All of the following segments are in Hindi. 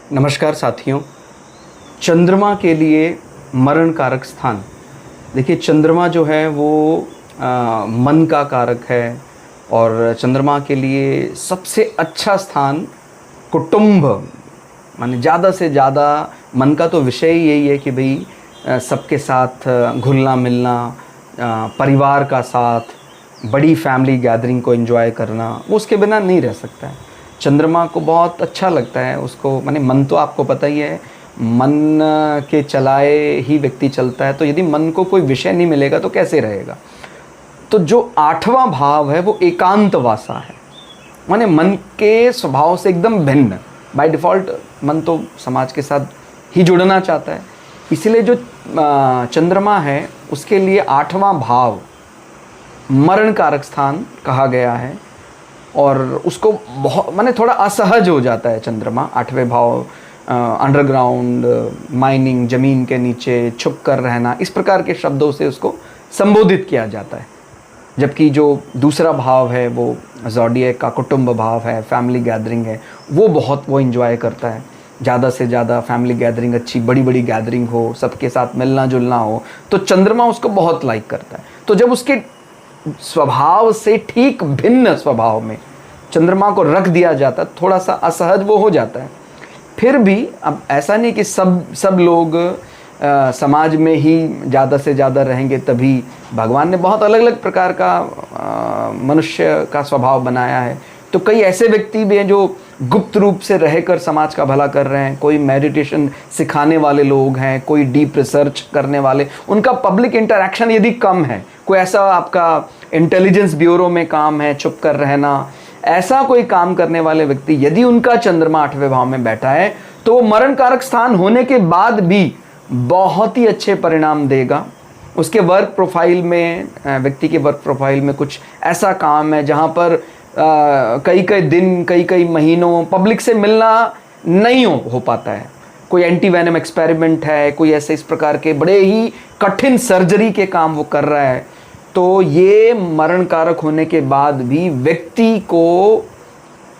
नमस्कार साथियों। चंद्रमा के लिए मरण कारक स्थान। देखिए, चंद्रमा जो है वो मन का कारक है और चंद्रमा के लिए सबसे अच्छा स्थान कुटुंब, माने ज़्यादा से ज़्यादा मन का तो विषय ही यही है कि भाई सबके साथ घुलना मिलना, परिवार का साथ, बड़ी फैमिली गैदरिंग को एंजॉय करना, वो उसके बिना नहीं रह सकता है। चंद्रमा को बहुत अच्छा लगता है उसको, माने मन तो आपको पता ही है, मन के चलाए ही व्यक्ति चलता है। तो यदि मन को कोई विषय नहीं मिलेगा तो कैसे रहेगा। तो जो 8वां भाव है वो एकांत वासा है, माने मन के स्वभाव से एकदम भिन्न। बाय डिफ़ॉल्ट मन तो समाज के साथ ही जुड़ना चाहता है, इसलिए जो चंद्रमा है उसके लिए 8वां भाव मरण कारक स्थान कहा गया है। और उसको बहुत माने थोड़ा असहज हो जाता है चंद्रमा 8वें भाव, अंडरग्राउंड, माइनिंग, ज़मीन के नीचे छुप कर रहना, इस प्रकार के शब्दों से उसको संबोधित किया जाता है। जबकि जो दूसरा भाव है वो ज़ोडिएक का कुटुंब भाव है, फैमिली गैदरिंग है, वो इंजॉय करता है। ज़्यादा से ज़्यादा फैमिली गैदरिंग, अच्छी बड़ी बड़ी गैदरिंग हो, सबके साथ मिलना जुलना हो, तो चंद्रमा उसको बहुत लाइक करता है। तो जब उसके स्वभाव से ठीक भिन्न स्वभाव में चंद्रमा को रख दिया जाता, थोड़ा सा असहज वो हो जाता है। फिर भी अब ऐसा नहीं कि सब लोग समाज में ही ज़्यादा से ज़्यादा रहेंगे तभी। भगवान ने बहुत अलग अलग प्रकार का मनुष्य का स्वभाव बनाया है। तो कई ऐसे व्यक्ति भी हैं जो गुप्त रूप से रहकर समाज का भला कर रहे हैं। कोई मेडिटेशन सिखाने वाले लोग हैं, कोई डीप रिसर्च करने वाले, उनका पब्लिक इंटरेक्शन यदि कम है, कोई ऐसा आपका इंटेलिजेंस ब्यूरो में काम है, चुप कर रहना, ऐसा कोई काम करने वाले व्यक्ति यदि उनका चंद्रमा 8वें भाव में बैठा है तो वो मरण कारक स्थान होने के बाद भी बहुत ही अच्छे परिणाम देगा। उसके वर्क प्रोफाइल में, व्यक्ति के वर्क प्रोफाइल में कुछ ऐसा काम है जहाँ पर कई कई दिन, कई कई महीनों पब्लिक से मिलना नहीं हो पाता है। कोई एंटी वेनम एक्सपेरिमेंट है, कोई ऐसे इस प्रकार के बड़े ही कठिन सर्जरी के काम वो कर रहा है, तो ये मरण कारक होने के बाद भी व्यक्ति को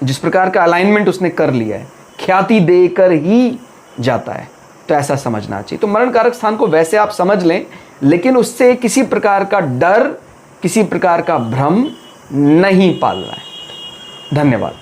जिस प्रकार का अलाइनमेंट उसने कर लिया है, ख्याति देकर ही जाता है। तो ऐसा समझना चाहिए। तो मरण कारक स्थान को वैसे आप समझ लें, लेकिन उससे किसी प्रकार का डर, किसी प्रकार का भ्रम नहीं पालना है। धन्यवाद।